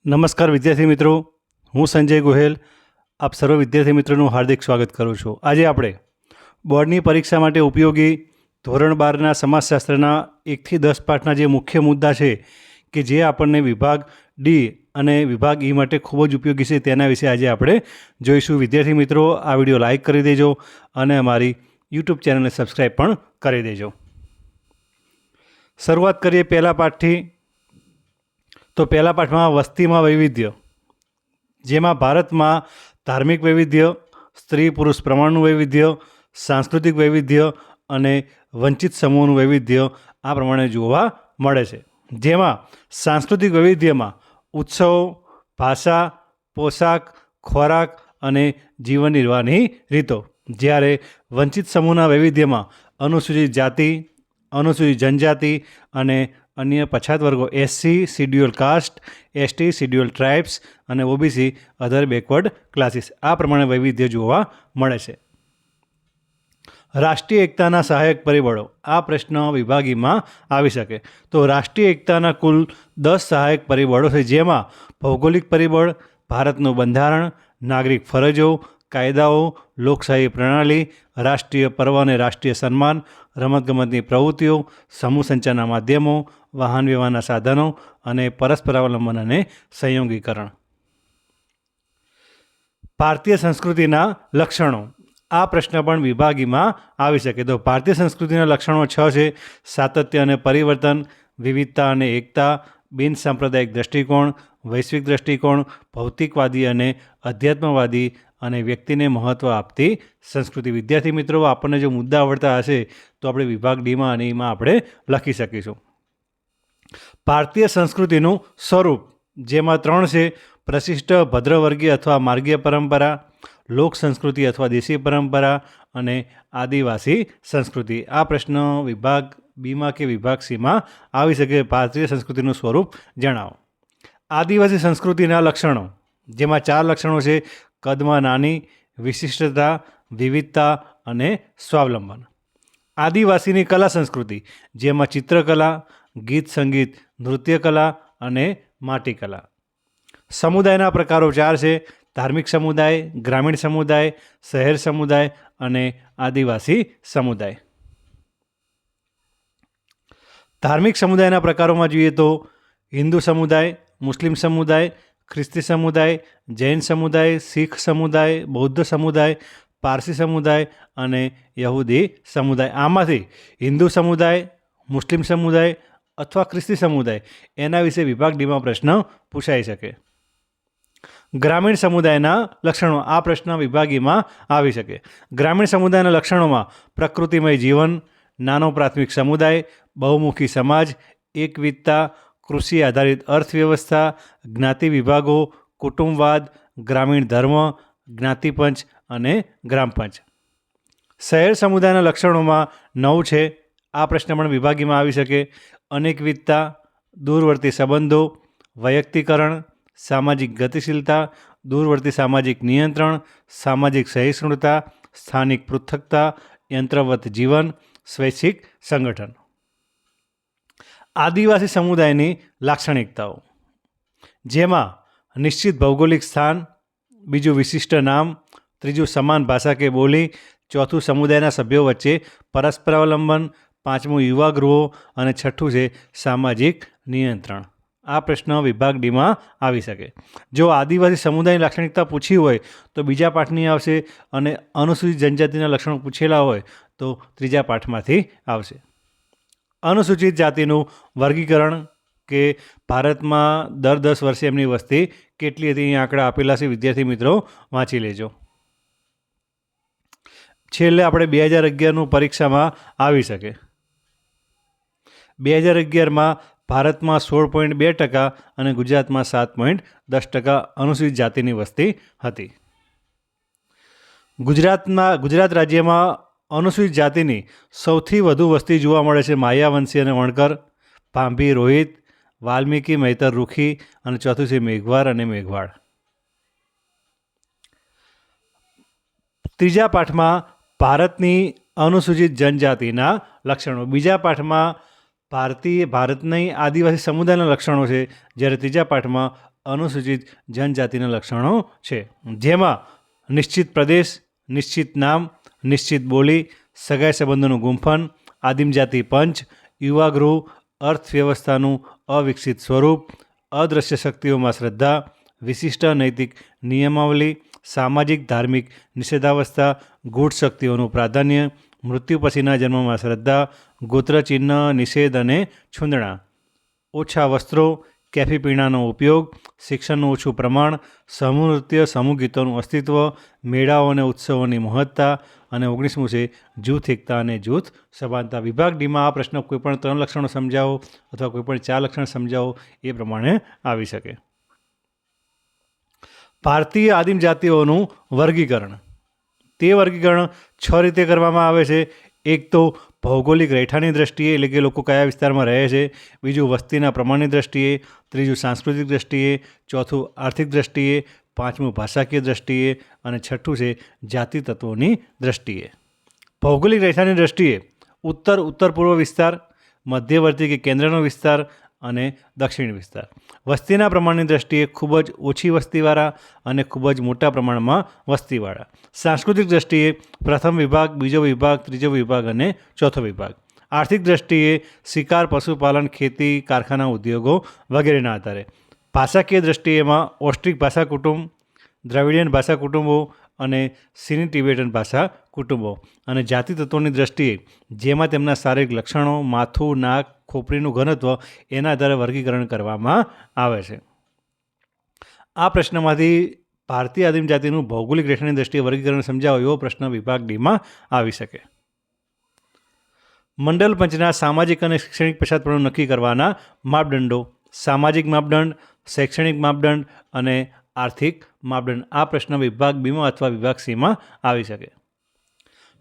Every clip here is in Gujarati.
નમસ્કાર વિદ્યાર્થી મિત્રો, હું સંજય ગોહેલ આપ સર્વ વિદ્યાર્થી મિત્રોનું હાર્દિક સ્વાગત કરું છું. આજે આપણે બોર્ડની પરીક્ષા માટે ઉપયોગી ધોરણ 12ના સમાજશાસ્ત્રના 1 થી 10 પાઠના જે મુખ્ય મુદ્દા છે કે જે આપણને વિભાગ ડી અને વિભાગ ઈ માટે ખૂબ જ ઉપયોગી છે તેના વિશે આજે આપણે જોઈશું. વિદ્યાર્થી મિત્રો, આ વિડીયો લાઇક કરી દેજો અને અમારી યુટ્યુબ ચેનલને સબસ્ક્રાઈબ પણ કરી દેજો. શરૂઆત કરીએ પહેલા પાઠથી. તો પહેલા પાઠમાં વસ્તીમાં વૈવિધ્ય, જેમાં ભારતમાં ધાર્મિક વૈવિધ્ય, સ્ત્રી પુરુષ પ્રમાણનું વૈવિધ્ય, સાંસ્કૃતિક વૈવિધ્ય અને વંચિત સમૂહનું વૈવિધ્ય આ પ્રમાણે જોવા મળે છે. જેમાં સાંસ્કૃતિક વૈવિધ્યમાં ઉત્સવો, ભાષા, પોશાક, ખોરાક અને જીવન નિર્વાહની રીતો, જ્યારે વંચિત સમૂહના વૈવિધ્યમાં અનુસૂચિત જાતિ, અનુસૂચિત જનજાતિ અને અન્ય પછાત વર્ગો SC, schedule cast, ST, schedule tribes અને ઓબીસી અધર બેકવર્ડ ક્લાસીસ આ પ્રમાણે વૈવિધ્ય જોવા મળે છે. રાષ્ટ્રીય એકતાના સહાયક પરિબળો, આ પ્રશ્ન વિભાગીમાં આવી શકે. તો રાષ્ટ્રીય એકતાના કુલ 10 સહાયક પરિબળો છે, જેમાં ભૌગોલિક પરિબળ, ભારતનું બંધારણ, નાગરિક ફરજો, કાયદાઓ, લોકશાહી પ્રણાલી, રાષ્ટ્રીય પર્વ અને રાષ્ટ્રીય સન્માન, રમતગમતની પ્રવૃત્તિઓ, સમૂહ સંચારના માધ્યમો, વાહન વ્યવહારના સાધનો અને પરસ્પર અવલંબન અને સંયોગીકરણ. ભારતીય સંસ્કૃતિના લક્ષણો, આ પ્રશ્ન પણ વિભાગીમાં આવી શકે. તો ભારતીય સંસ્કૃતિના લક્ષણો 6 છે: સાતત્ય અને પરિવર્તન, વિવિધતા અને એકતા, બિન સાંપ્રદાયિક દ્રષ્ટિકોણ, વૈશ્વિક દ્રષ્ટિકોણ, ભૌતિકવાદી અને અધ્યાત્મવાદી અને વ્યક્તિને મહત્ત્વ આપતી સંસ્કૃતિ. વિદ્યાર્થી મિત્રો, આપણને જો મુદ્દા આવડતા હશે તો આપણે વિભાગ ડીમાં અને ઈમાં આપણે લખી શકીશું. ભારતીય સંસ્કૃતિનું સ્વરૂપ, જેમાં 3 છે: પ્રશિષ્ટ, ભદ્રવર્ગીય અથવા માર્ગીય પરંપરા, લોક સંસ્કૃતિ અથવા દેશી પરંપરા અને આદિવાસી સંસ્કૃતિ. આ પ્રશ્ન વિભાગ બીમાં કે વિભાગ સીમાં આવી શકે. ભારતીય સંસ્કૃતિનું સ્વરૂપ જણાવો. આદિવાસી સંસ્કૃતિના લક્ષણો, જેમાં 4 લક્ષણો છે: કદમાં નાની, વિશિષ્ટતા, વિવિધતા અને સ્વાવલંબન. આદિવાસીની કલા સંસ્કૃતિ, જેમાં ચિત્રકલા, ગીત સંગીત, નૃત્યકલા અને માટીકલા. સમુદાયના પ્રકારો 4 છે: ધાર્મિક સમુદાય, ગ્રામીણ સમુદાય, શહેર સમુદાય અને આદિવાસી સમુદાય. ધાર્મિક સમુદાયના પ્રકારોમાં જોઈએ તો હિન્દુ સમુદાય, મુસ્લિમ સમુદાય, ખ્રિસ્તી સમુદાય, જૈન સમુદાય, શીખ સમુદાય, બૌદ્ધ સમુદાય, પારસી સમુદાય અને યહૂદી સમુદાય. આમાંથી હિન્દુ સમુદાય, મુસ્લિમ સમુદાય અથવા ખ્રિસ્તી સમુદાય એના વિશે વિભાગ ડીમાં પ્રશ્ન પૂછાઈ શકે. ગ્રામીણ સમુદાયના લક્ષણો, આ પ્રશ્ન વિભાગીમાં આવી શકે. ગ્રામીણ સમુદાયના લક્ષણોમાં પ્રકૃતિમય જીવન, નાનો પ્રાથમિક સમુદાય, બહુમુખી સમાજ, એકવિધતા, કૃષિ આધારિત અર્થવ્યવસ્થા, જ્ઞાતિ વિભાગો, કુટુંબવાદ, ગ્રામીણ ધર્મ, જ્ઞાતિપંચ અને ગ્રામપંચ. શહેર સમુદાયના લક્ષણોમાં 9 છે. આ પ્રશ્ન પણ વિભાગીમાં આવી શકે. અનેકવિધતા, દૂરવર્તી સંબંધો, વૈયક્તિકરણ, સામાજિક ગતિશીલતા, દૂરવર્તી સામાજિક નિયંત્રણ, સામાજિક સહિષ્ણુતા, સ્થાનિક પૃથકતા, યંત્રવત જીવન, સ્વૈચ્છિક સંગઠન. આદિવાસી સમુદાયની લાક્ષણિકતાઓ, જેમાં નિશ્ચિત ભૌગોલિક સ્થાન, બીજું વિશિષ્ટ નામ, ત્રીજું સમાન ભાષા કે બોલી, ચોથું સમુદાયના સભ્યો વચ્ચે પરસ્પર અવલંબન, પાંચમું યુવા ગૃહો અને છઠ્ઠું છે સામાજિક નિયંત્રણ. આ પ્રશ્ન વિભાગ ડીમાં આવી શકે. જો આદિવાસી સમુદાયની લાક્ષણિકતા પૂછી હોય તો બીજા પાઠની આવશે અને અનુસૂચિત જનજાતિના લક્ષણો પૂછેલા હોય તો ત્રીજા પાઠમાંથી આવશે. અનુસૂચિત જાતિનું વર્ગીકરણ, કે ભારતમાં દર 10 વર્ષે એમની વસ્તી કેટલી હતી, અહીં આંકડા આપેલા છે. વિદ્યાર્થી મિત્રો વાંચી લેજો. છેલ્લે આપણે 2011નું પરીક્ષામાં આવી શકે. 2011માં ભારતમાં 16.2% અને ગુજરાતમાં 7.10% અનુસૂચિત જાતિની વસ્તી હતી. ગુજરાત રાજ્યમાં અનુસૂચિત જાતિની સૌથી વધુ વસ્તી જોવા મળે છે માયાવંશી અને વણકર, ભાંભી, રોહિત, વાલ્મીકી, મૈતર, રૂખી અને ચોથું છે મેઘવાર અને મેઘવાળ. ત્રીજા પાઠમાં ભારતની અનુસૂચિત જનજાતિના લક્ષણો. બીજા પાઠમાં ભારતની આદિવાસી સમુદાયના લક્ષણો છે, જ્યારે ત્રીજા પાઠમાં અનુસૂચિત જનજાતિના લક્ષણો છે, જેમાં નિશ્ચિત પ્રદેશ, નિશ્ચિત નામ, નિશ્ચિત બોલી, સગાઈ સંબંધોનું ગુંફન, આદિમ જાતિ પંચ, યુવાગૃહ, અર્થવ્યવસ્થાનું અવિકસિત સ્વરૂપ, અદૃશ્ય શક્તિઓમાં શ્રદ્ધા, વિશિષ્ટ નૈતિક નિયમાવલી, સામાજિક ધાર્મિક નિષેધાવસ્થા, ગૂઢ શક્તિઓનું પ્રાધાન્ય, મૃત્યુ પછીના જન્મમાં શ્રદ્ધા, ગોત્રચિહ્ન નિષેધ અને છૂંદણા, ઓછા વસ્ત્રો, કેફી પીણાનો ઉપયોગ, શિક્ષણનું ઓછું પ્રમાણ, સમૂહ નૃત્ય સમૂહ ગીતોનું અસ્તિત્વ, મેળાઓ અને ઉત્સવોની મહત્તા, અને 19મું છે જૂથ એકતા અને જૂથ સભાનતા. વિભાગ ડીમાં આ પ્રશ્ન કોઈપણ 3 લક્ષણો સમજાવો અથવા કોઈપણ 4 લક્ષણ સમજાવો એ પ્રમાણે આવી શકે. ભારતીય આદિમ જાતિઓનું વર્ગીકરણ. તે વર્ગીકરણ 6 રીતે કરવામાં આવે છે. એક તો ભૌગોલિક રહેઠાણની દ્રષ્ટિએ, એટલે કે લોકો કયા વિસ્તારમાં રહે છે. બીજું વસ્તીના પ્રમાણની દ્રષ્ટિએ. ત્રીજું સાંસ્કૃતિક દ્રષ્ટિએ. ચોથું આર્થિક દ્રષ્ટિએ. પાંચમું ભાષાકીય દ્રષ્ટિએ. અને છઠ્ઠું છે જાતિ તત્વોની દ્રષ્ટિએ. ભૌગોલિક રહેઠાણની દ્રષ્ટિએ ઉત્તર પૂર્વ વિસ્તાર, મધ્યવર્તી કે કેન્દ્રનો વિસ્તાર અને દક્ષિણ વિસ્તાર. વસ્તીના પ્રમાણની દ્રષ્ટિએ ખૂબ જ ઓછી વસ્તીવાળા અને ખૂબ જ મોટા પ્રમાણમાં વસ્તીવાળા. સાંસ્કૃતિક દ્રષ્ટિએ પ્રથમ વિભાગ, બીજો વિભાગ, ત્રીજો વિભાગ અને ચોથો વિભાગ. આર્થિક દ્રષ્ટિએ શિકાર, પશુપાલન, ખેતી, કારખાના, ઉદ્યોગો વગેરેના આધારે. ભાષાકીય દ્રષ્ટિએમાં ઓસ્ટ્રિક ભાષા કુટુંબ, દ્રવિડિયન ભાષા કુટુંબો અને સિની ટિબેટન ભાષા કુટુંબો. અને જાતિ તત્વોની દ્રષ્ટિએ જેમાં તેમના શારીરિક લક્ષણો, માથું, નાક, ખોપરીનું ઘનત્વ એના આધારે વર્ગીકરણ કરવામાં આવે છે. આ પ્રશ્નમાંથી ભારતીય આદિમ જાતિનું ભૌગોલિક રહેઠાણની દ્રષ્ટિએ વર્ગીકરણ સમજાવો એવો પ્રશ્ન વિભાગ ડીમાં આવી શકે. મંડલ પંચના સામાજિક અને શૈક્ષણિક પછાતપણું નક્કી કરવાના માપદંડો. સામાજિક માપદંડ, શૈક્ષણિક માપદંડ અને આર્થિક માપદંડ. આ પ્રશ્ન વિભાગ બીમાં અથવા વિભાગ સીમાં આવી શકે.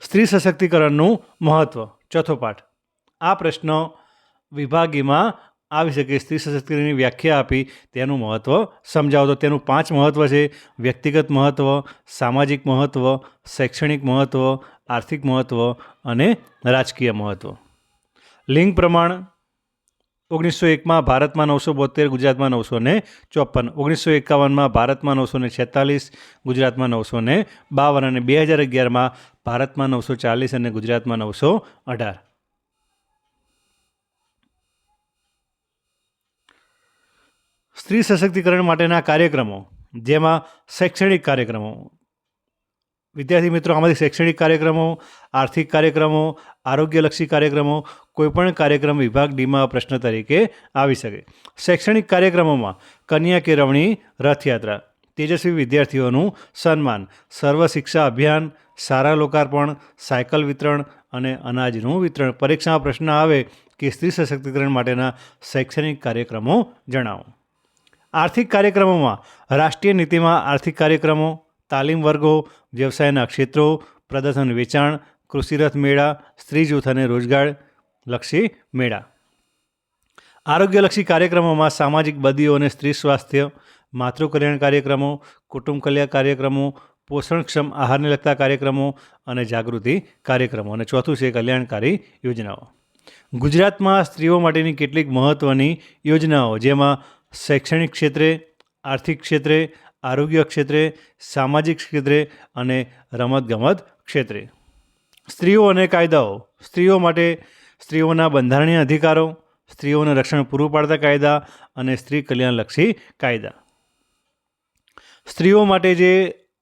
સ્ત્રી સશક્તિકરણનું મહત્ત્વ. ચોથો પાઠ. આ પ્રશ્ન વિભાગીમાં આવી શકે. સ્ત્રી સશક્તિકરણની વ્યાખ્યા આપી તેનું મહત્ત્વ સમજાવો. તો તેનું 5 મહત્ત્વ છે: વ્યક્તિગત મહત્ત્વ, સામાજિક મહત્ત્વ, શૈક્ષણિક મહત્ત્વ, આર્થિક મહત્ત્વ અને રાજકીય મહત્ત્વ. લિંગ પ્રમાણ. 1901માં ભારતમાં 972, ગુજરાતમાં 954. 1951માં ભારતમાં 946, ગુજરાતમાં 952 અને 2011માં ભારતમાં 940 અને ગુજરાતમાં 918. સ્ત્રી સશક્તિકરણ માટેના કાર્યક્રમો, જેમાં શૈક્ષણિક કાર્યક્રમો. વિદ્યાર્થી મિત્રો, આમાંથી શૈક્ષણિક કાર્યક્રમો, આર્થિક કાર્યક્રમો, આરોગ્યલક્ષી કાર્યક્રમો, કોઈપણ કાર્યક્રમ વિભાગ ડીમાં પ્રશ્ન તરીકે આવી શકે. શૈક્ષણિક કાર્યક્રમોમાં કન્યા કેળવણી, રથયાત્રા, તેજસ્વી વિદ્યાર્થીઓનું સન્માન, સર્વ શિક્ષા અભિયાન, શાળા લોકાર્પણ, સાયકલ વિતરણ અને અનાજનું વિતરણ. પરીક્ષામાં પ્રશ્ન આવે કે સ્ત્રી સશક્તિકરણ માટેના શૈક્ષણિક કાર્યક્રમો જણાવો. આર્થિક કાર્યક્રમોમાં રાષ્ટ્રીય નીતિમાં આર્થિક કાર્યક્રમો, તાલીમ વર્ગો, વ્યવસાયના ક્ષેત્રો, પ્રદર્શન વેચાણ, કૃષિરથ મેળા, સ્ત્રી જૂથ અને રોજગારલક્ષી મેળા. આરોગ્યલક્ષી કાર્યક્રમોમાં સામાજિક બદીઓ અને સ્ત્રી સ્વાસ્થ્ય, માતૃ કલ્યાણ કાર્યક્રમો, કુટુંબ કલ્યાણ કાર્યક્રમો, પોષણક્ષમ આહારને લગતા કાર્યક્રમો અને જાગૃતિ કાર્યક્રમો. અને ચોથું છે કલ્યાણકારી યોજનાઓ. ગુજરાતમાં સ્ત્રીઓ માટેની કેટલીક મહત્ત્વની યોજનાઓ, જેમાં શૈક્ષણિક ક્ષેત્રે, આર્થિક ક્ષેત્રે, આરોગ્ય ક્ષેત્રે, સામાજિક ક્ષેત્રે અને રમતગમત ક્ષેત્રે. સ્ત્રીઓ અને કાયદાઓ. સ્ત્રીઓ માટે સ્ત્રીઓના બંધારણીય અધિકારો, સ્ત્રીઓને રક્ષણ પૂરું પાડતા કાયદા અને સ્ત્રી કલ્યાણલક્ષી કાયદા. સ્ત્રીઓ માટે જે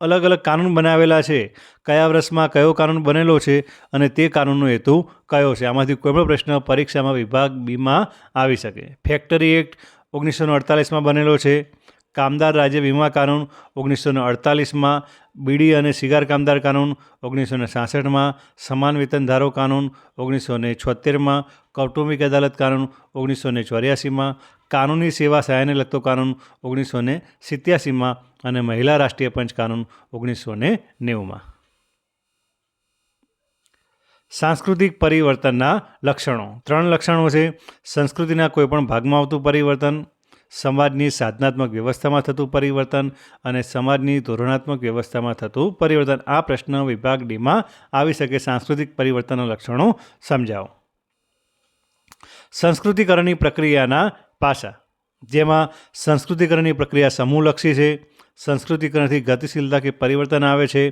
અલગ અલગ કાનૂન બનાવેલા છે, કયા વર્ષમાં કયો કાનૂન બનેલો છે અને તે કાનૂનનો હેતુ કયો છે. આમાંથી કોઈ પણ પ્રશ્ન પરીક્ષામાં વિભાગ બીમાં આવી શકે. ફેક્ટરી એક્ટ 1948માં બનેલો છે. કામદાર રાજ્ય વીમા કાનૂન 1948માં. બીડી અને સિગાર કામદાર કાનૂન 1966માં. સમાન વેતન ધારો કાનૂન 1976માં. કૌટુંબિક અદાલત કાનૂન 1984માં. કાનૂની સેવા સહાયને લગતો કાનૂન 1987માં અને મહિલા રાષ્ટ્રીય પંચ કાનૂન 1990માં. સાંસ્કૃતિક પરિવર્તનના લક્ષણો. 3 લક્ષણો છે: સંસ્કૃતિના કોઈપણ ભાગમાં આવતું પરિવર્તન, સમાજની સાધનાત્મક વ્યવસ્થામાં થતું પરિવર્તન અને સમાજની ધોરણાત્મક વ્યવસ્થામાં થતું પરિવર્તન. આ પ્રશ્ન વિભાગ ડીમાં આવી શકે. સાંસ્કૃતિક પરિવર્તનના લક્ષણો સમજાવો. સંસ્કૃતિકરણની પ્રક્રિયાના પાસા. જેમાં સંસ્કૃતિકરણની પ્રક્રિયા સમૂહલક્ષી છે. સંસ્કૃતિકરણથી ગતિશીલતા કે પરિવર્તન આવે છે.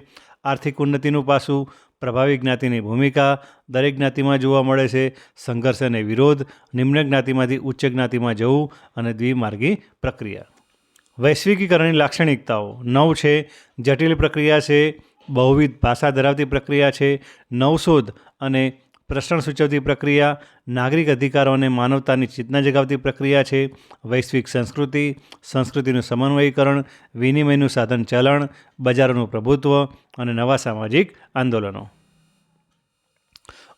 આર્થિક ઉન્નતિનું પાસું, પ્રભાવી જ્ઞાતિની ભૂમિકા દરેક જ્ઞાતિમાં જોવા મળે છે. સંઘર્ષ અને વિરોધ, નિમ્ન જ્ઞાતિમાંથી ઉચ્ચ જ્ઞાતિમાં જવું અને દ્વિમાર્ગી પ્રક્રિયા. વૈશ્વિકીકરણની લાક્ષણિકતાઓ 9 છે. જટિલ પ્રક્રિયા છે. બહુવિધ ભાષા ધરાવતી પ્રક્રિયા છે. નવશોધ અને પ્રશ્ન સૂચવતી પ્રક્રિયા, નાગરિક અધિકારો અને માનવતાની ચેતના જગાવતી પ્રક્રિયા છે. વૈશ્વિક સંસ્કૃતિ, સંસ્કૃતિનું સમન્વયીકરણ, વિનિમયનું સાધન ચલણ, બજારોનું પ્રભુત્વ અને નવા સામાજિક આંદોલનો.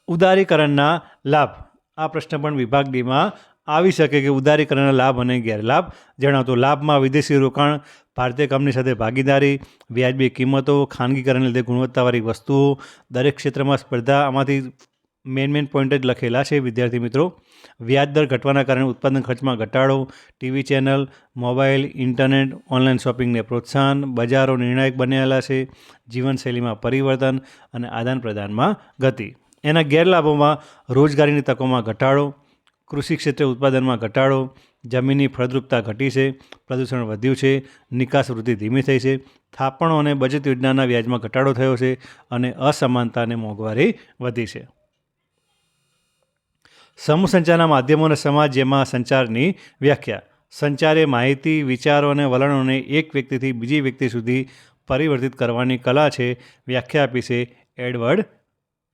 ઉદારીકરણના લાભ. આ પ્રશ્ન પણ વિભાગ ડીમાં આવી શકે કે ઉદારીકરણના લાભ અને ગેરલાભ જણાવતો. લાભમાં વિદેશી રોકાણ, ભારતીય કંપની સાથે ભાગીદારી, વ્યાજબી કિંમતો, ખાનગીકરણને લીધે ગુણવત્તાવાળી વસ્તુઓ, દરેક ક્ષેત્રમાં સ્પર્ધા. આમાંથી મેન પોઈન્ટ જ લખેલા છે વિદ્યાર્થી મિત્રો. વ્યાજ દર ઘટવાના કારણે ઉત્પાદન ખર્ચમાં ઘટાડો, TV channel, mobile, internet, online શોપિંગને પ્રોત્સાહન, બજારો નિર્ણાયક બનેલા છે, જીવનશૈલીમાં પરિવર્તન અને આદાન પ્રદાનમાં ગતિ. એના ગેરલાભોમાં રોજગારીની તકોમાં ઘટાડો, કૃષિ ક્ષેત્રે ઉત્પાદનમાં ઘટાડો, જમીનની ફળદ્રુપતા ઘટી છે, પ્રદૂષણ વધ્યું છે, નિકાસ વૃદ્ધિ ધીમી થઈ છે, થાપણો અને બચત યોજનાના વ્યાજમાં ઘટાડો થયો છે અને અસમાનતા અને મોંઘવારી વધી છે. સમૂહ સંચારના માધ્યમો અને સમાજ, જેમાં સંચારની વ્યાખ્યા. સંચાર એ માહિતી, વિચારો અને વલણોને એક વ્યક્તિથી બીજી વ્યક્તિ સુધી પરિવર્તિત કરવાની કલા છે. વ્યાખ્યા આપી છે એડવર્ડ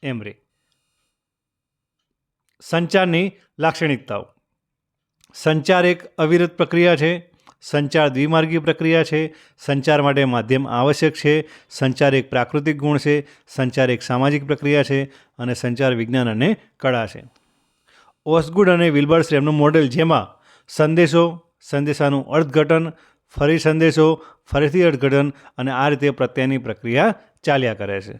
એમરી. સંચારની લાક્ષણિકતાઓ. સંચાર એક અવિરત પ્રક્રિયા છે. સંચાર દ્વિમાર્ગી પ્રક્રિયા છે. સંચાર માટે માધ્યમ આવશ્યક છે. સંચાર એક પ્રાકૃતિક ગુણ છે. સંચાર એક સામાજિક પ્રક્રિયા છે અને સંચાર વિજ્ઞાન અને કળા છે. ઓસગુડ અને વિલ્બર્સ-રેમનું મોડેલ, જેમાં સંદેશો, સંદેશાનું અર્થઘટન, ફરી સંદેશો, ફરીથી અર્થઘટન અને આ રીતે પ્રત્યયની પ્રક્રિયા ચાલ્યા કરે છે.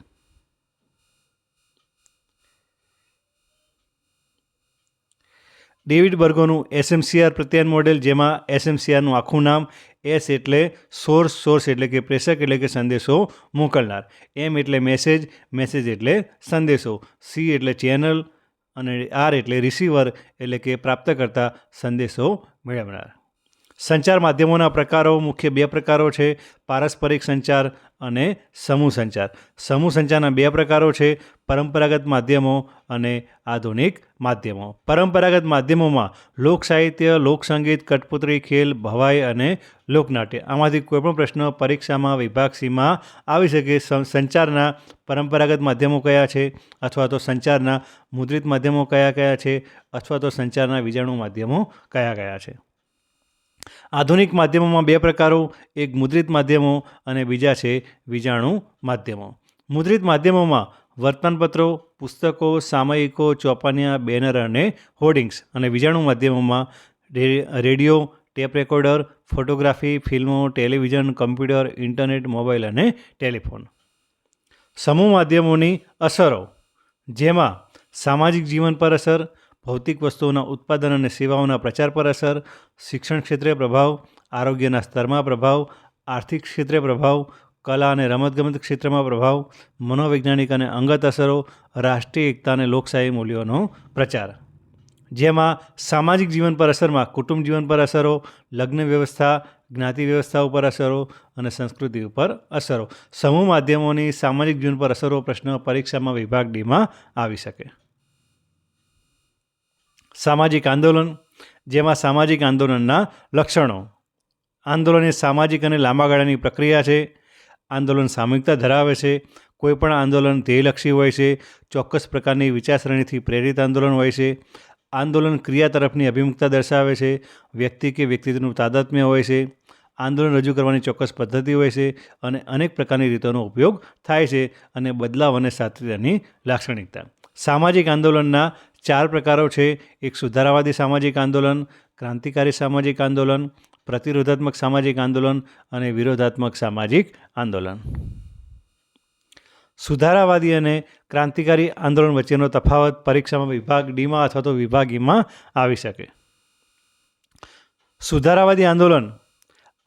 ડેવિડ બર્ગોનું SMCR પ્રત્યાયન મોડેલ, જેમાં SMCRનું આખું નામ, S એટલે સોર્સ, સોર્સ એટલે કે પ્રેષક એટલે કે સંદેશો મોકલનાર, M એટલે મેસેજ, મેસેજ એટલે સંદેશો, C એટલે ચેનલ અને R એટલે રિસીવર એટલે કે પ્રાપ્તકર્તા, સંદેશો મેળવનાર. સંચાર માધ્યમોના પ્રકારો મુખ્ય 2 પ્રકારો છે: પારસ્પરિક સંચાર અને સમૂહ સંચાર. સમૂહ સંચારના 2 પ્રકારો છે: પરંપરાગત માધ્યમો અને આધુનિક માધ્યમો. પરંપરાગત માધ્યમોમાં લોકસાહિત્ય, લોકસંગીત, કઠપૂતળી, ખેલ, ભવાઈ અને લોકનાટ્ય. આમાંથી કોઈપણ પ્રશ્ન પરીક્ષામાં વિભાગ સીમાં આવી શકે. સંચારના પરંપરાગત માધ્યમો કયા છે, અથવા તો સંચારના મુદ્રિત માધ્યમો કયા છે, અથવા તો સંચારના વીજાણુ માધ્યમો કયા છે. આધુનિક માધ્યમોમાં 2 પ્રકારો: એક મુદ્રિત માધ્યમો અને બીજા છે વીજાણુ માધ્યમો. મુદ્રિત માધ્યમોમાં વર્તમાનપત્રો, પુસ્તકો, સામયિકો, ચોપાનિયા, બેનર અને હોર્ડિંગ્સ. અને વીજાણુ માધ્યમોમાં રેડિયો, ટેપ રેકોર્ડર, ફોટોગ્રાફી, ફિલ્મો, ટેલિવિઝન, કમ્પ્યુટર, ઇન્ટરનેટ, મોબાઈલ અને ટેલિફોન. સમૂહ માધ્યમોની અસરો, જેમાં સામાજિક જીવન પર અસર, ભૌતિક વસ્તુઓના ઉત્પાદન અને સેવાઓના પ્રચાર પર અસર, શિક્ષણ ક્ષેત્રે પ્રભાવ, આરોગ્યના સ્તરમાં પ્રભાવ, આર્થિક ક્ષેત્રે પ્રભાવ, કલા અને રમતગમત ક્ષેત્રમાં પ્રભાવ, મનોવૈજ્ઞાનિક અને અંગત અસરો, રાષ્ટ્રીય એકતા અને લોકશાહી મૂલ્યોનો પ્રચાર. જેમાં સામાજિક જીવન પર અસરમાં કુટુંબ જીવન પર અસરો, લગ્ન વ્યવસ્થા, જ્ઞાતિ વ્યવસ્થા ઉપર અસરો અને સંસ્કૃતિ ઉપર અસરો. સમૂહ માધ્યમોની સામાજિક જીવન પર અસરો પ્રશ્ન પરીક્ષામાં વિભાગ ડીમાં આવી શકે. સામાજિક આંદોલન, જેમાં સામાજિક આંદોલનના લક્ષણો. આંદોલન એ સામાજિક અને લાંબા ગાળાની પ્રક્રિયા છે. આંદોલન સામૂહિકતા ધરાવે છે. કોઈપણ આંદોલન ધ્યેયલક્ષી હોય છે. ચોક્કસ પ્રકારની વિચારસરણીથી પ્રેરિત આંદોલન હોય છે. આંદોલન ક્રિયા તરફની અભિમુખતા દર્શાવે છે. વ્યક્તિ કે વ્યક્તિત્વનું તાદાત્મ્ય હોય છે. આંદોલન રજૂ કરવાની ચોક્કસ પદ્ધતિ હોય છે અને અનેક પ્રકારની રીતોનો ઉપયોગ થાય છે. અને બદલાવ અને સાતત્યની લાક્ષણિકતા. સામાજિક આંદોલનના 4 પ્રકારો છે: એક સુધારાવાદી સામાજિક આંદોલન, ક્રાંતિકારી સામાજિક આંદોલન, પ્રતિરોધાત્મક સામાજિક આંદોલન અને વિરોધાત્મક સામાજિક આંદોલન. સુધારાવાદી અને ક્રાંતિકારી આંદોલન વચ્ચેનો તફાવત પરીક્ષામાં વિભાગ ડીમાં અથવા તો વિભાગ ઈમાં આવી શકે. સુધારાવાદી આંદોલન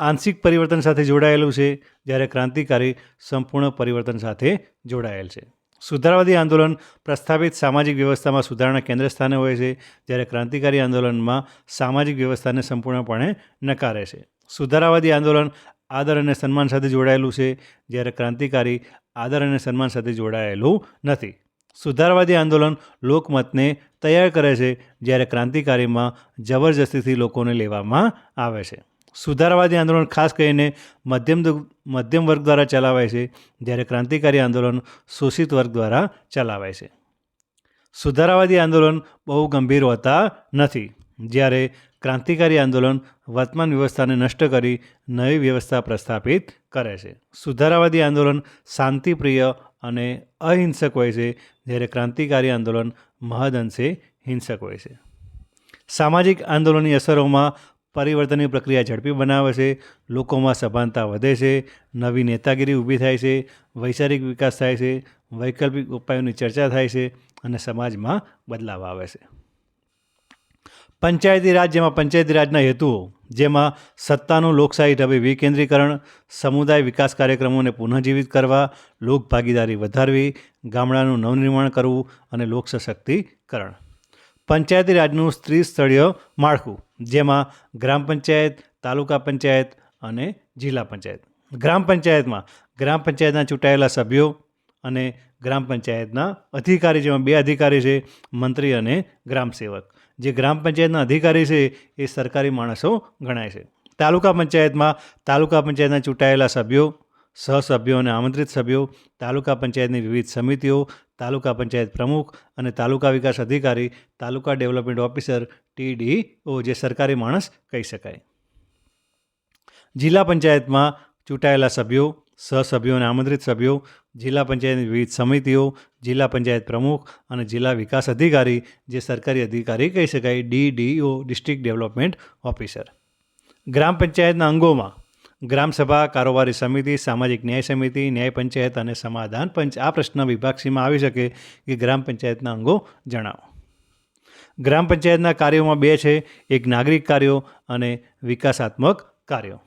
આંશિક પરિવર્તન સાથે જોડાયેલું છે, જ્યારે ક્રાંતિકારી સંપૂર્ણ પરિવર્તન સાથે જોડાયેલ છે. સુધારાવાદી આંદોલન પ્રસ્થાપિત સામાજિક વ્યવસ્થામાં સુધારણા કેન્દ્ર સ્થાને હોય છે, જ્યારે ક્રાંતિકારી આંદોલનમાં સામાજિક વ્યવસ્થાને સંપૂર્ણપણે નકારે છે. સુધારાવાદી આંદોલન આદર અને સન્માન સાથે જોડાયેલું છે, જ્યારે ક્રાંતિકારી આદર અને સન્માન સાથે જોડાયેલું નથી. સુધારાવાદી આંદોલન લોકમતને તૈયાર કરે છે, જ્યારે ક્રાંતિકારીમાં જબરજસ્તીથી લોકોને લેવામાં આવે છે. સુધારાવાદી આંદોલન ખાસ કરીને મધ્યમ વર્ગ દ્વારા ચલાવાય છે, જ્યારે ક્રાંતિકારી આંદોલન શોષિત વર્ગ દ્વારા ચલાવાય છે. સુધારાવાદી આંદોલન બહુ ગંભીર હોતા નથી, જ્યારે ક્રાંતિકારી આંદોલન વર્તમાન વ્યવસ્થાને નષ્ટ કરી નવી વ્યવસ્થા પ્રસ્થાપિત કરે છે. સુધારાવાદી આંદોલન શાંતિપ્રિય અને અહિંસક હોય છે, જ્યારે ક્રાંતિકારી આંદોલન મહદઅંશે હિંસક હોય છે. સામાજિક આંદોલનની અસરોમાં પરિવર્તનની પ્રક્રિયા ઝડપી બનાવે છે, લોકોમાં સભાનતા વધે છે, નવી નેતાગીરી ઊભી થાય છે, વૈચારિક વિકાસ થાય છે, વૈકલ્પિક ઉપાયોની ચર્ચા થાય છે અને સમાજમાં બદલાવ આવે છે. પંચાયતી રાજ, જેમાં પંચાયતી રાજના હેતુઓ જેમાં સત્તાનું લોકશાહી ઢબે વિકેન્દ્રીકરણ, સમુદાય વિકાસ કાર્યક્રમોને પુનઃજીવિત કરવા, લોક ભાગીદારી વધારવી, ગામડાનું નવનિર્માણ કરવું અને લોક સશક્તિકરણ. પંચાયતી રાજનું ત્રિસ્તરીય માળખું, જેમાં ગ્રામ પંચાયત, તાલુકા પંચાયત અને જિલ્લા પંચાયત. ગ્રામ પંચાયતમાં ગ્રામ પંચાયતના ચૂંટાયેલા સભ્યો અને ગ્રામ પંચાયતના અધિકારી, જેમાં 2 અધિકારી છે, મંત્રી અને ગ્રામ સેવક. જે ગ્રામ પંચાયતના અધિકારી છે એ સરકારી માણસો ગણાય છે. તાલુકા પંચાયતમાં તાલુકા પંચાયતના ચૂંટાયેલા સભ્યો, સહસભ્યો અને આમંત્રિત સભ્યો, તાલુકા પંચાયતની વિવિધ સમિતિઓ, તાલુકા પંચાયત પ્રમુખ અને તાલુકા વિકાસ અધિકારી, તાલુકા ડેવલપમેન્ટ ઓફિસર TDO, જે સરકારી માણસ કહી શકાય. જિલ્લા પંચાયતમાં ચૂંટાયેલા સભ્યો, સહસભ્યો અને આમંત્રિત સભ્યો, જિલ્લા પંચાયતની વિવિધ સમિતિઓ, જિલ્લા પંચાયત પ્રમુખ અને જિલ્લા વિકાસ અધિકારી, જે સરકારી અધિકારી કહી શકાય, DDO, ડિસ્ટ્રિક્ટ ડેવલપમેન્ટ ઓફિસર. ગ્રામ પંચાયતના અંગોમાં ગ્રામસભા, કારોબારી સમિતિ, સામાજિક ન્યાય સમિતિ, ન્યાય પંચાયત અને સમાધાન પંચ. આ પ્રશ્ન વિભાગ સીમાં આવી શકે કે ગ્રામ પંચાયતના અંગો જણાવો. ગ્રામ પંચાયતના કાર્યોમાં 2 છે, એક નાગરિક કાર્યો અને વિકાસાત્મક કાર્યો.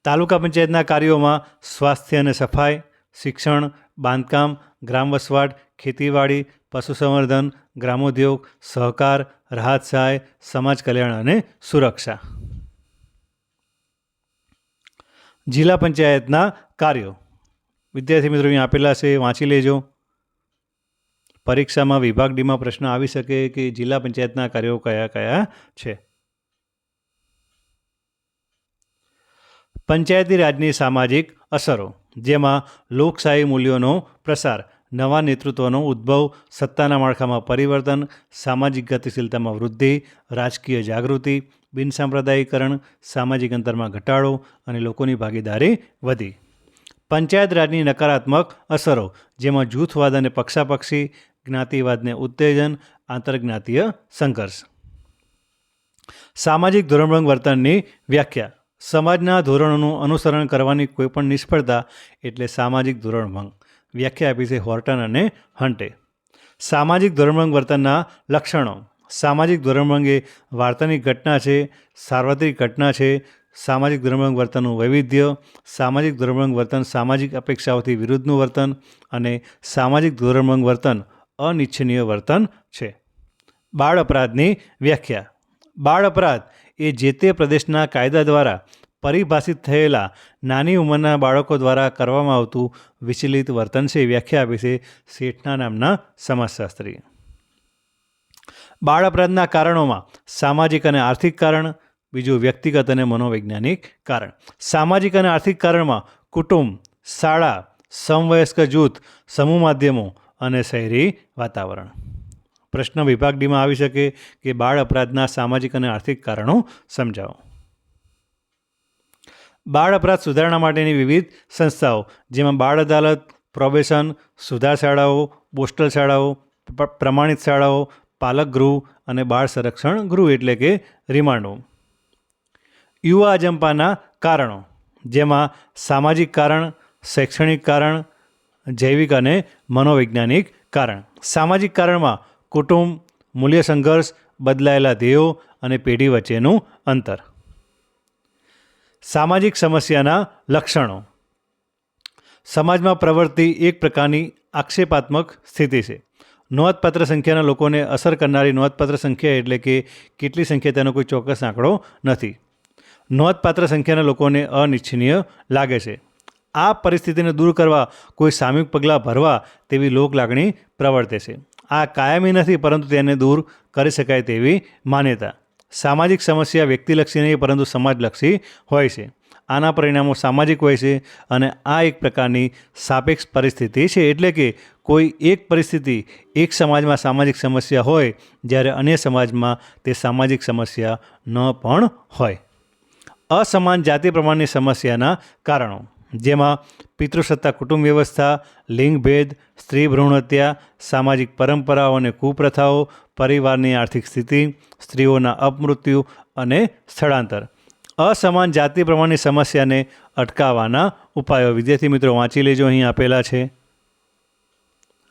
તાલુકા પંચાયતના કાર્યોમાં સ્વાસ્થ્ય અને સફાઈ, શિક્ષણ, બાંધકામ, ગ્રામ વસવાટ, ખેતીવાડી, પશુ સંવર્ધન, ગ્રામોદ્યોગ, સહકાર, રાહત સહાય, સમાજ કલ્યાણ અને સુરક્ષા. જિલ્લા પંચાયતના કાર્યો વિદ્યાર્થી મિત્રો અહીં આપેલા છે, વાંચી લેજો. પરીક્ષામાં વિભાગ ડીમાં પ્રશ્ન આવી શકે કે જિલ્લા પંચાયતના કાર્યો કયા કયા છે. પંચાયતી રાજની સામાજિક અસરો, જેમાં લોકશાહી મૂલ્યોનો પ્રસાર, નવા નેતૃત્વનો ઉદ્ભવ, સત્તાના માળખામાં પરિવર્તન, સામાજિક ગતિશીલતામાં વૃદ્ધિ, રાજકીય જાગૃતિ, બિનસાંપ્રદાયીકરણ, સામાજિક અંતરમાં ઘટાડો અને લોકોની ભાગીદારી વધી. પંચાયત રાજની નકારાત્મક અસરો, જેમાં જૂથવાદ અને પક્ષાપક્ષી, જ્ઞાતિવાદને ઉત્તેજન, આંતરજ્ઞાતીય સંઘર્ષ. સામાજિક ધોરણભંગ વર્તનની વ્યાખ્યા, સમાજના ધોરણોનું અનુસરણ કરવાની કોઈપણ નિષ્ફળતા એટલે સામાજિક ધોરણભંગ. વ્યાખ્યા આપી છે હોર્ટન અને હન્ટે. સામાજિક ધોરણભંગ વર્તનના લક્ષણો. સામાજિક ધોરણભંગ એ વાર્તાનિક ઘટના છે, સાર્વત્રિક ઘટના છે. સામાજિક ધોરણભંગ વર્તનનું વૈવિધ્ય. સામાજિક ધોરણભંગ વર્તન સામાજિક અપેક્ષાઓથી વિરુદ્ધનું વર્તન અને સામાજિક ધોરણભંગ વર્તન અનિચ્છનીય વર્તન છે. બાળ અપરાધની વ્યાખ્યા. બાળ અપરાધ એ જે તે પ્રદેશના કાયદા દ્વારા પરિભાષિત થયેલા નાની ઉંમરના બાળકો દ્વારા કરવામાં આવતું વિચલિત વર્તન છે. વ્યાખ્યા આપી છે શેઠના નામના સમાજશાસ્ત્રી. બાળ અપરાધના કારણોમાં સામાજિક અને આર્થિક કારણ, બીજું વ્યક્તિગત અને મનોવૈજ્ઞાનિક કારણ. સામાજિક અને આર્થિક કારણમાં કુટુંબ, શાળા, સમવયસ્ક જૂથ, સમૂહ માધ્યમો અને શહેરી વાતાવરણ. પ્રશ્ન વિભાગ ડીમાં આવી શકે કે બાળ અપરાધના સામાજિક અને આર્થિક કારણો સમજાવો. બાળ અપરાધ સુધારણા માટેની વિવિધ સંસ્થાઓ, જેમાં બાળ અદાલત, પ્રોબેશન, સુધાર શાળાઓ, પોસ્ટલ શાળાઓ, પ્રમાણિત શાળાઓ, પાલક ગૃહ અને બાળ સંરક્ષણ ગૃહ એટલે કે રિમાન્ડ હોમ. યુવા અજંપાના કારણો, જેમાં સામાજિક કારણ, શૈક્ષણિક કારણ, જૈવિક અને મનોવૈજ્ઞાનિક કારણ. સામાજિક કારણમાં કુટુંબ, મૂલ્ય સંઘર્ષ, બદલાયેલા ધ્યેયો અને પેઢી વચ્ચેનું અંતર. સામાજિક સમસ્યાના લક્ષણો. સમાજમાં પ્રવર્તી એક પ્રકારની આક્ષેપાત્મક સ્થિતિ છે. નોંધપાત્ર સંખ્યાના લોકોને અસર કરનારી નોંધપાત્ર સંખ્યા એટલે કે કેટલી સંખ્યા તેનો કોઈ ચોક્કસ આંકડો નથી. નોંધપાત્ર સંખ્યાના લોકોને અનિચ્છનીય લાગે છે. આ પરિસ્થિતિને દૂર કરવા કોઈ સામૂહિક પગલાં ભરવા તેવી લોકલાગણી પ્રવર્તે છે. આ કાયમી નથી, પરંતુ તેને દૂર કરી શકાય તેવી માન્યતા. સામાજિક સમસ્યા વ્યક્તિલક્ષી નહીં પરંતુ સમાજલક્ષી હોય છે. આના પરિણામો સામાજિક હોય છે અને આ એક પ્રકારની સાપેક્ષ પરિસ્થિતિ છે. એટલે કે કોઈ એક પરિસ્થિતિ એક સમાજમાં સામાજિક સમસ્યા હોય જ્યારે અન્ય સમાજમાં તે સામાજિક સમસ્યા ન પણ હોય. અસમાન જાતિ પ્રમાણની સમસ્યાના કારણો, જેમાં પિતૃસત્તા કુટુંબ વ્યવસ્થા, લિંગભેદ, સ્ત્રી ભ્રૂણ હત્યા, સામાજિક પરંપરાઓ અને કુપ્રથાઓ, પરિવારની આર્થિક સ્થિતિ, સ્ત્રીઓના અપમૃત્યુ અને સ્થળાંતર. અસમાન જાતિ પ્રમાણની સમસ્યાને અટકાવવાના ઉપાયો વિદ્યાર્થી મિત્રો વાંચી લેજો, અહીં આપેલા છે.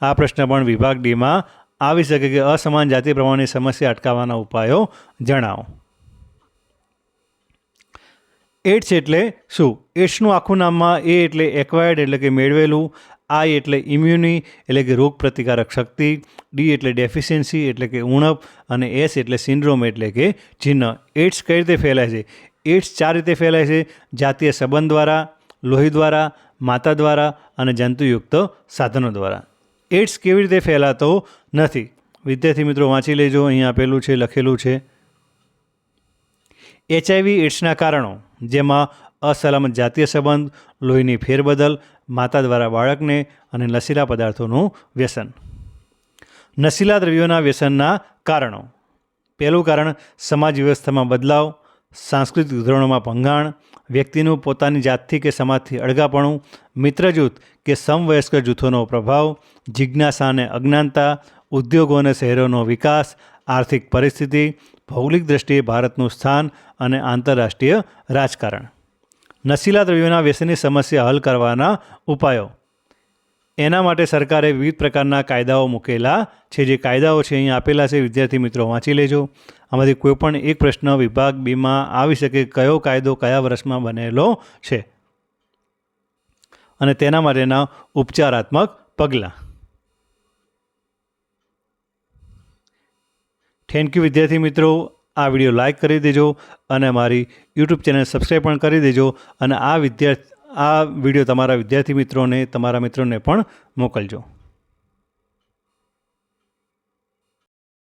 આ પ્રશ્ન પણ વિભાગ ડીમાં આવી શકે કે અસમાન જાતિ પ્રમાણની સમસ્યા અટકાવવાના ઉપાયો જણાવો. એડ્સ એટલે શું? એડ્સનું આખું નામમાં એ એટલે એક્વાયર્ડ એટલે કે મેળવેલું, આઈ એટલે ઇમ્યુની એટલે કે રોગ પ્રતિકારક શક્તિ, ડી એટલે ડેફિશિયન્સી એટલે કે ઉણપ અને એસ એટલે સિન્ડ્રોમ એટલે કે ચિહ્ન. એડ્સ કઈ રીતે ફેલાય છે? એડ્સ 4 રીતે ફેલાય છે: જાતીય સંબંધ દ્વારા, લોહી દ્વારા, માતા દ્વારા અને જંતુયુક્ત સાધનો દ્વારા. એડ્સ કેવી રીતે ફેલાતો નથી? વિદ્યાર્થી મિત્રો વાંચી લેજો, અહીં આપેલું છે, લખેલું છે. HIV એડ્સના કારણો, જેમાં અસલામત જાતીય સંબંધ, લોહીની ફેરબદલ, માતા દ્વારા બાળકને અને નશીલા પદાર્થોનું વ્યસન. નશીલા દ્રવ્યોના વ્યસનના કારણો. પહેલું કારણ સમાજ વ્યવસ્થામાં બદલાવ, સાંસ્કૃતિક ધોરણોમાં ભંગાણ, વ્યક્તિનું પોતાની જાતથી કે સમાજથી અળગાપણું, મિત્ર જૂથ કે સમવયસ્ક જૂથોનો પ્રભાવ, જિજ્ઞાસા અને અજ્ઞાનતા, ઉદ્યોગો અને શહેરોનો વિકાસ, આર્થિક પરિસ્થિતિ, ભૌગોલિક દ્રષ્ટિએ ભારતનું સ્થાન અને આંતરરાષ્ટ્રીય રાજકારણ. નશીલા દ્રવ્યોના વ્યસનની સમસ્યા હલ કરવાના ઉપાયો. એના માટે સરકારે વિવિધ પ્રકારના કાયદાઓ મૂકેલા છે. જે કાયદાઓ છે અહીં આપેલા છે, વિદ્યાર્થી મિત્રો વાંચી લેજો. આમાંથી કોઈ પણ એક પ્રશ્ન વિભાગ બીમાં આવી શકે. કયો કાયદો કયા વર્ષમાં બનેલો છે અને તેના માટેના ઉપચારાત્મક પગલાં. થેન્ક યુ વિદ્યાર્થી મિત્રો. આ વિડીયો લાઇક કરી દેજો અને મારી યુટ્યુબ ચેનલ સબસ્ક્રાઈબ પણ કરી દેજો અને આ વિડીયો તમારા વિદ્યાર્થી મિત્રોને, તમારા મિત્રોને પણ મોકલજો.